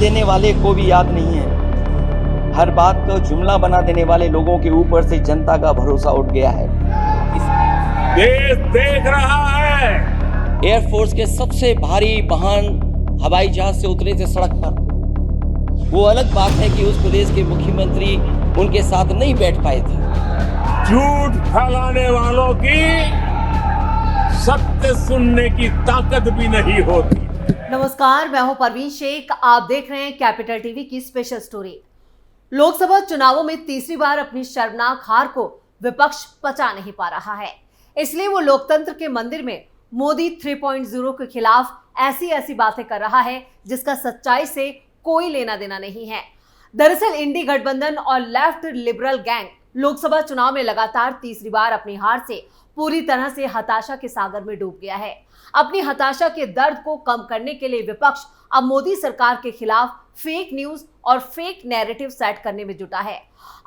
देने वाले को भी याद नहीं है। हर बात को जुमला बना देने वाले लोगों के ऊपर से जनता का भरोसा उठ गया है। देश देख रहा है। एयरफोर्स के सबसे भारी वाहन हवाई जहाज से उतरे थे सड़क पर। वो अलग बात है कि उस प्रदेश के मुख्यमंत्री उनके साथ नहीं बैठ पाए थे। झूठ फैलाने वालों की सत्य सुनने की ताकत भी नहीं होती। नमस्कार, मैं हूं परवीन शेख। आप देख रहे हैं कैपिटल टीवी की स्पेशल स्टोरी। लोकसभा चुनावों में तीसरी बार अपनी शर्मनाक हार को विपक्ष पचा नहीं पा रहा है, इसलिए वो लोकतंत्र के मंदिर में मोदी 3.0 के खिलाफ ऐसी बातें कर रहा है जिसका सच्चाई से कोई लेना देना नहीं है। दरअसल इंडी गठबंधन और लेफ्ट लिबरल गैंग लोकसभा चुनाव में लगातार तीसरी बार अपनी हार से पूरी तरह से हताशा के सागर में डूब गया है। अपनी हताशा के दर्द को कम करने के लिए विपक्ष अब मोदी सरकार के खिलाफ फेक न्यूज और फेक नैरेटिव सेट करने में जुटा है।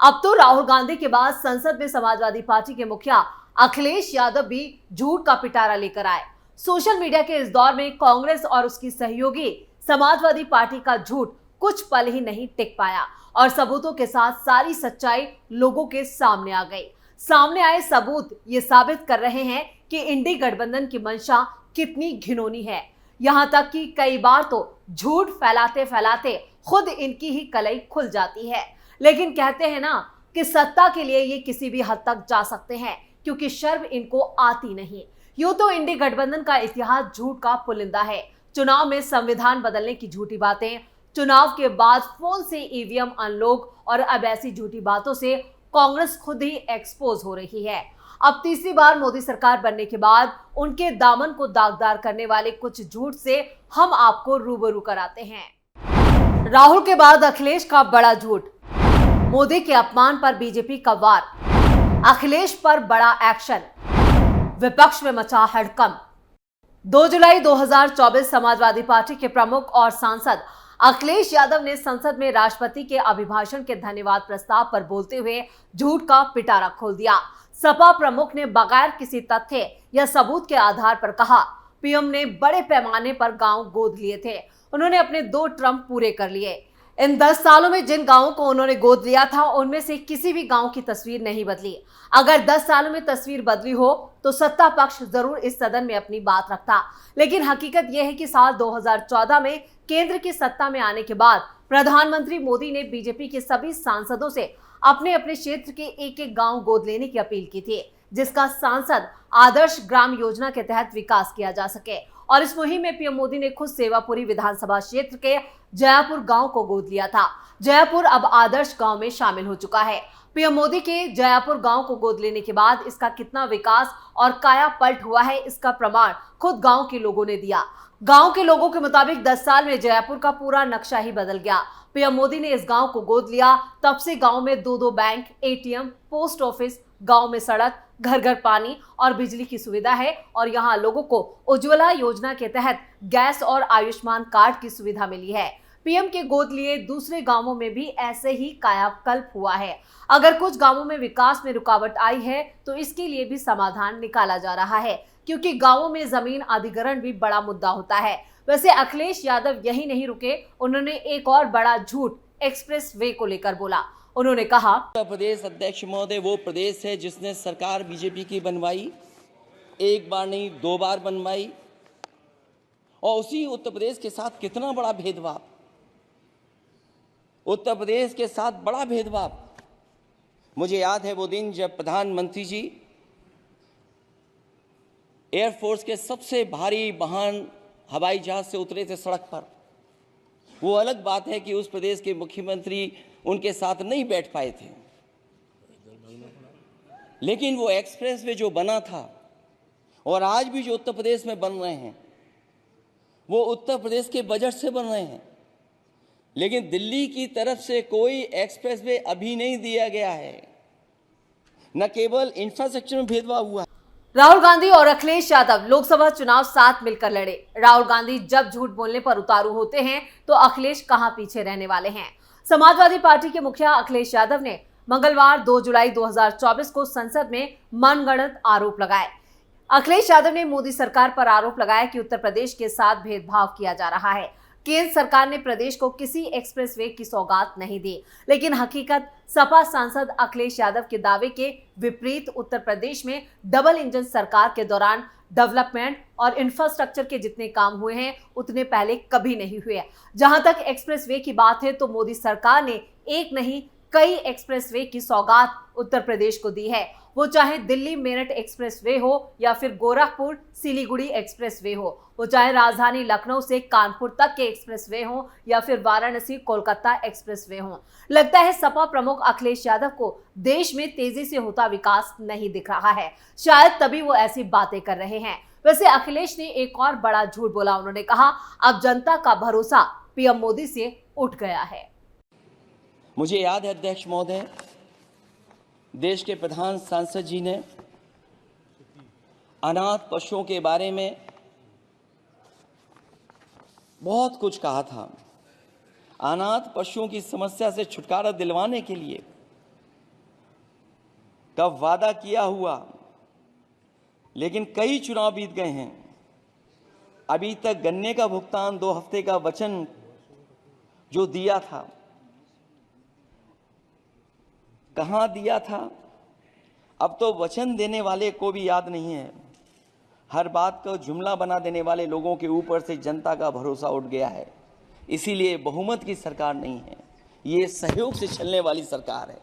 अब तो राहुल गांधी के बाद संसद में समाजवादी पार्टी के मुखिया अखिलेश यादव भी झूठ का पिटारा लेकर आए। सोशल मीडिया के इस दौर में कांग्रेस और उसकी सहयोगी समाजवादी पार्टी का झूठ कुछ पल ही नहीं टिक पाया और सबूतों के साथ सारी सच्चाई लोगों के सामने आ गई। सामने आए सबूत ये साबित कर रहे हैं कि इंडी गठबंधन की मंशा कितनी घिनौनी है। यहां तक कि कई बार तो झूठ फैलाते फैलाते खुद इनकी ही कलई खुल जाती है। लेकिन कहते हैं ना कि सत्ता के लिए ये किसी भी हद तक जा सकते हैं, क्योंकि शर्म इनको आती नहीं। यूं तो इंडी गठबंधन का इतिहास झूठ का पुलिंदा है। चुनाव में संविधान बदलने की झूठी बातें, चुनाव के बाद फोन से ईवीएम अनलॉक और अब ऐसी झूठी बातों से कांग्रेस खुद ही एक्सपोज हो रही है। अब तीसरी बार मोदी सरकार बनने के बाद उनके दामन को दागदार करने वाले कुछ झूठ से हम आपको रूबरू कराते हैं। राहुल के बाद अखिलेश का बड़ा झूठ। मोदी के अपमान पर बीजेपी का वार, अखिलेश पर बड़ा एक्शन, विपक्ष में मचा हड़कंप। 2 जुलाई 2024 समाजवादी पार्टी के प्रमुख और सांसद अखिलेश यादव ने संसद में राष्ट्रपति के अभिभाषण के धन्यवाद प्रस्ताव पर बोलते हुए झूठ का पिटारा खोल दिया। सपा प्रमुख ने बगैर किसी तथ्य या सबूत के आधार पर कहा, पीएम ने बड़े पैमाने पर गांव गोद लिए थे, उन्होंने अपने 2 टर्म पूरे कर लिए। इन 10 सालों में जिन गांवों को उन्होंने गोद लिया था उनमें से किसी भी गांव की तस्वीर नहीं बदली। अगर 10 सालों में तस्वीर बदली हो तो सत्ता पक्ष जरूर इस सदन में अपनी बात रखता, लेकिन हकीकत यह है कि साल 2014 में केंद्र की सत्ता में आने के बाद प्रधानमंत्री मोदी ने बीजेपी के सभी सांसदों से अपने अपने क्षेत्र के एक गांव गोद लेने की अपील की थी, जिसका सांसद आदर्श ग्राम योजना के तहत विकास किया जा सके। और इस मुहिम में पीएम मोदी ने खुद सेवापुरी विधानसभा क्षेत्र के जयापुर गांव को गोद लिया था। जयापुर अब आदर्श गांव में शामिल हो चुका है। पीएम मोदी के जयापुर गांव को गोद लेने के बाद इसका कितना विकास और काया पलट हुआ है, इसका प्रमाण खुद गांव के लोगों ने दिया। गांव के लोगों के मुताबिक 10 साल में जयपुर का पूरा नक्शा ही बदल गया। पीएम मोदी ने इस गांव को गोद लिया, तब से गांव में 2 बैंक, एटीएम, पोस्ट ऑफिस, गांव में सड़क, घर घर पानी और बिजली की सुविधा है और यहाँ लोगों को उज्ज्वला योजना के तहत गैस और आयुष्मान कार्ड की सुविधा मिली है। पीएम के गोद लिए दूसरे गांवों में भी ऐसे ही कायाकल्प हुआ है। अगर कुछ गांवों में विकास में रुकावट आई है तो इसके लिए भी समाधान निकाला जा रहा है, क्योंकि गांवों में जमीन अधिग्रहण भी बड़ा मुद्दा होता है। वैसे अखिलेश यादव यही नहीं रुके, उन्होंने एक और बड़ा झूठ एक्सप्रेस वे को लेकर बोला। उन्होंने कहा, उत्तर प्रदेश अध्यक्ष महोदय वो प्रदेश है जिसने सरकार बीजेपी की बनवाई, एक बार नहीं 2 बार बनवाई, और उसी उत्तर प्रदेश के साथ कितना बड़ा भेदभाव, उत्तर प्रदेश के साथ बड़ा भेदभाव। मुझे याद है वो दिन जब प्रधानमंत्री जी एयरफोर्स के सबसे भारी वाहन हवाई जहाज से उतरे थे सड़क पर। वो अलग बात है कि उस प्रदेश के मुख्यमंत्री उनके साथ नहीं बैठ पाए थे, लेकिन वो एक्सप्रेस वे जो बना था और आज भी जो उत्तर प्रदेश में बन रहे हैं वो उत्तर प्रदेश के बजट से बन रहे हैं, लेकिन दिल्ली की तरफ से कोई एक्सप्रेस वे अभी नहीं दिया गया है। न केवल इंफ्रास्ट्रक्चर में भेदभाव हुआ। राहुल गांधी और अखिलेश यादव लोकसभा चुनाव साथ मिलकर लड़े। राहुल गांधी जब झूठ बोलने पर उतारू होते हैं तो अखिलेश कहां पीछे रहने वाले हैं। समाजवादी पार्टी के मुखिया अखिलेश यादव ने मंगलवार 2 जुलाई 2024 को संसद में मनगढ़ंत आरोप लगाए। अखिलेश यादव ने मोदी सरकार पर आरोप लगाया कि उत्तर प्रदेश के साथ भेदभाव किया जा रहा है। केंद्र सरकार ने प्रदेश को किसी एक्सप्रेसवे की सौगात नहीं दी, लेकिन हकीकत सपा सांसद अखिलेश यादव के दावे के विपरीत उत्तर प्रदेश में डबल इंजन सरकार के दौरान डेवलपमेंट और इंफ्रास्ट्रक्चर के जितने काम हुए हैं उतने पहले कभी नहीं हुए। जहां तक एक्सप्रेसवे की बात है तो मोदी सरकार ने एक नहीं कई एक्सप्रेसवे की सौगात उत्तर प्रदेश को दी है। वो चाहे दिल्ली मेरठ एक्सप्रेसवे हो या फिर गोरखपुर सिलीगुड़ी एक्सप्रेसवे हो, वो चाहे राजधानी लखनऊ से कानपुर तक के एक्सप्रेसवे हो या फिर वाराणसी कोलकाता एक्सप्रेसवे हो। लगता है सपा प्रमुख अखिलेश यादव को देश में तेजी से होता विकास नहीं दिख रहा है, शायद तभी वो ऐसी बातें कर रहे हैं। वैसे अखिलेश ने एक और बड़ा झूठ बोला। उन्होंने कहा अब जनता का भरोसा पीएम मोदी से उठ गया है। मुझे याद है अध्यक्ष महोदय, देश के प्रधान सांसद जी ने अनाथ पशुओं के बारे में बहुत कुछ कहा था। अनाथ पशुओं की समस्या से छुटकारा दिलवाने के लिए कब वादा किया हुआ, लेकिन कई चुनाव बीत गए हैं, अभी तक गन्ने का भुगतान 2 हफ्ते का वचन जो दिया था कहां दिया था, अब तो वचन देने वाले को भी याद नहीं है। हर बात को जुमला बना देने वाले लोगों के ऊपर से जनता का भरोसा उठ गया है। इसीलिए बहुमत की सरकार नहीं है, ये सहयोग से चलने वाली सरकार है।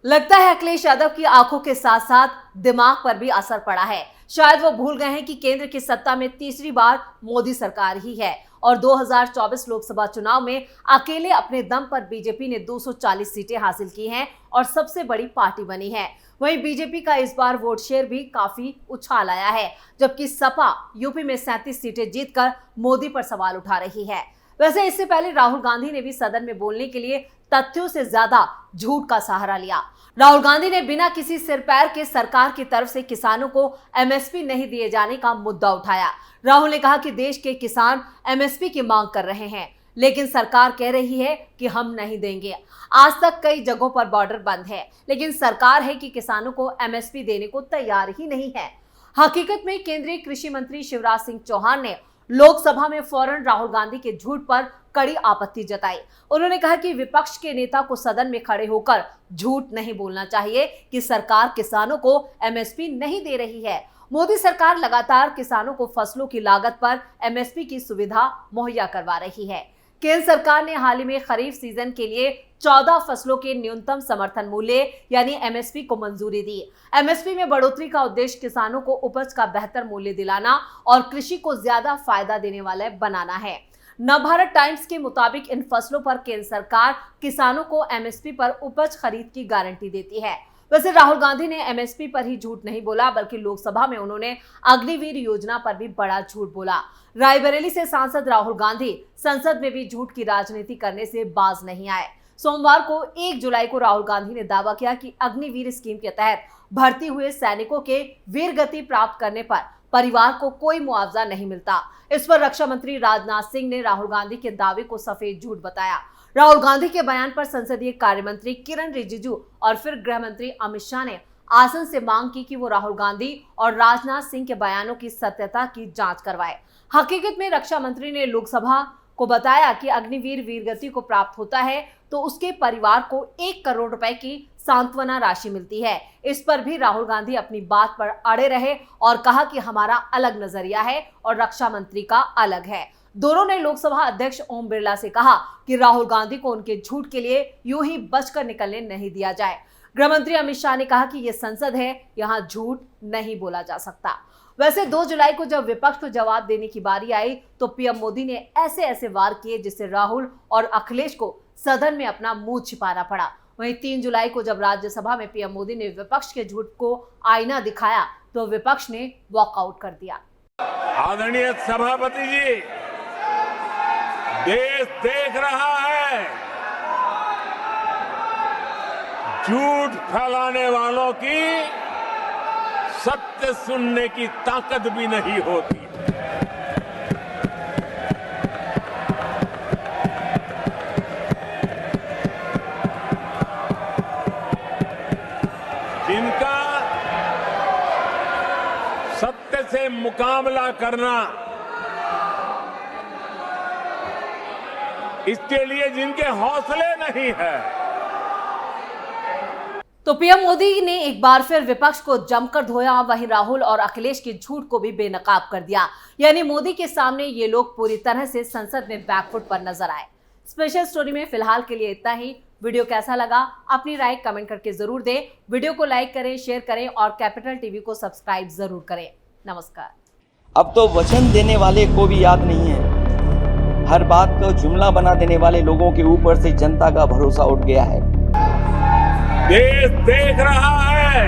लगता है अखिलेश यादव की आंखों के साथ साथ दिमाग पर भी असर पड़ा है। शायद वो भूल गए हैं कि केंद्र की सत्ता में तीसरी बार मोदी सरकार ही है और 2024 लोकसभा चुनाव में अकेले अपने दम पर बीजेपी ने 240 सीटें हासिल की हैं और सबसे बड़ी पार्टी बनी है। वहीं बीजेपी का इस बार वोट शेयर भी काफी उछाल आया है, जबकि सपा यूपी में 37 सीटें जीतकर मोदी पर सवाल उठा रही है। वैसे इससे पहले राहुल गांधी ने भी सदन में बोलने के लिए तथ्यों से ज्यादा झूठ का सहारा लिया। राहुल गांधी ने बिना किसी सिर पैर के सरकार की तरफ से किसानों को एमएसपी नहीं दिए जाने का मुद्दा उठाया। राहुल ने कहा कि देश के किसान एमएसपी की मांग कर रहे हैं, लेकिन सरकार कह रही है कि हम नहीं देंगे। आज तक कई जगहों पर बॉर्डर बंद है, लेकिन सरकार है कि किसानों को एमएसपी देने को तैयार ही नहीं है। हकीकत में केंद्रीय कृषि मंत्री शिवराज सिंह चौहान ने लोकसभा में फौरन राहुल गांधी के झूठ पर कड़ी आपत्ति जताई। उन्होंने कहा कि विपक्ष के नेता को सदन में खड़े होकर झूठ नहीं बोलना चाहिए कि सरकार किसानों को एमएसपी नहीं दे रही है। मोदी सरकार लगातार किसानों को फसलों की लागत पर एमएसपी की सुविधा मुहैया करवा रही है। केंद्र सरकार ने हाल ही में खरीफ सीजन के लिए 14 फसलों के न्यूनतम समर्थन मूल्य यानी एमएसपी को मंजूरी दी। एमएसपी में बढ़ोतरी का उद्देश्य किसानों को उपज का बेहतर मूल्य दिलाना और कृषि को ज्यादा फायदा देने वाला बनाना है। नवभारत टाइम्स के मुताबिक इन फसलों पर केंद्र सरकार किसानों को एमएसपी पर उपज खरीद की गारंटी देती है। वैसे राहुल गांधी ने एमएसपी पर ही झूठ नहीं बोला, बल्कि लोकसभा में उन्होंने अग्निवीर योजना पर भी बड़ा झूठ बोला। रायबरेली से सांसद राहुल गांधी संसद में भी झूठ की राजनीति करने से बाज नहीं आए। सोमवार को 1 जुलाई को राहुल गांधी ने दावा किया कि अग्निवीर स्कीम के तहत भर्ती हुए सैनिकों के वीर गति प्राप्त करने पर परिवार को कोई मुआवजा नहीं मिलता। इस पर रक्षा मंत्री राजनाथ सिंह ने राहुल गांधी के दावे को सफेद झूठ बताया। राहुल गांधी के बयान पर संसदीय कार्य मंत्री किरण रिजिजू और फिर गृह मंत्री अमित शाह ने आसन से मांग की कि वो राहुल गांधी और राजनाथ सिंह के बयानों की सत्यता की जांच करवाए। हकीकत में रक्षा मंत्री ने लोकसभा को बताया कि अग्निवीर वीरगति को प्राप्त होता है तो उसके परिवार को 1 करोड़ रुपए की सांत्वना राशि मिलती है। इस पर भी राहुल गांधी अपनी बात पर अड़े रहे और कहा कि हमारा अलग नजरिया है और रक्षा मंत्री का अलग है। दोनों ने लोकसभा अध्यक्ष ओम बिरला से कहा कि राहुल गांधी को उनके झूठ के लिए यूं ही बचकर निकलने नहीं दिया जाए। गृह मंत्री अमित शाह ने कहा कि यह संसद है, यहां झूठ नहीं बोला जा सकता। वैसे 2 जुलाई को जब विपक्ष को जवाब देने की बारी आई तो पीएम मोदी ने ऐसे वार किए जिससे राहुल और अखिलेश को सदन में अपना मुंह छिपाना पड़ा। वहीं 3 जुलाई को जब राज्यसभा में पीएम मोदी ने विपक्ष के झूठ को आईना दिखाया तो विपक्ष ने वॉकआउट कर दिया। आदरणीय सभापति जी, देश देख रहा है, झूठ फैलाने वालों की सत्य सुनने की ताकत भी नहीं होती। जिनका सत्य से मुकाबला करना इसके लिए जिनके हौसले नहीं है। तो पीएम मोदी ने एक बार फिर विपक्ष को जमकर धोया, वहीं राहुल और अखिलेश के झूठ को भी बेनकाब कर दिया। यानी मोदी के सामने ये लोग पूरी तरह से संसद में बैकफुट पर नजर आए। स्पेशल स्टोरी में फिलहाल के लिए इतना ही। वीडियो कैसा लगा अपनी राय कमेंट करके जरूर दें। वीडियो को लाइक करें, शेयर करें और कैपिटल टीवी को सब्सक्राइब जरूर करें। नमस्कार। अब तो वचन देने वाले को भी याद नहीं है। हर बात को जुमला बना देने वाले लोगों के ऊपर से जनता का भरोसा उठ गया है। देश देख रहा है।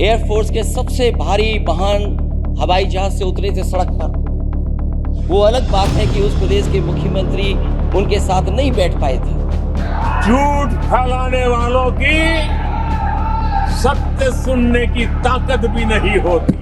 एयरफोर्स के सबसे भारी वाहन हवाई जहाज से उतरे थे सड़क पर। वो अलग बात है कि उस प्रदेश के मुख्यमंत्री उनके साथ नहीं बैठ पाए थे। झूठ फैलाने वालों की सत्य सुनने की ताकत भी नहीं होती।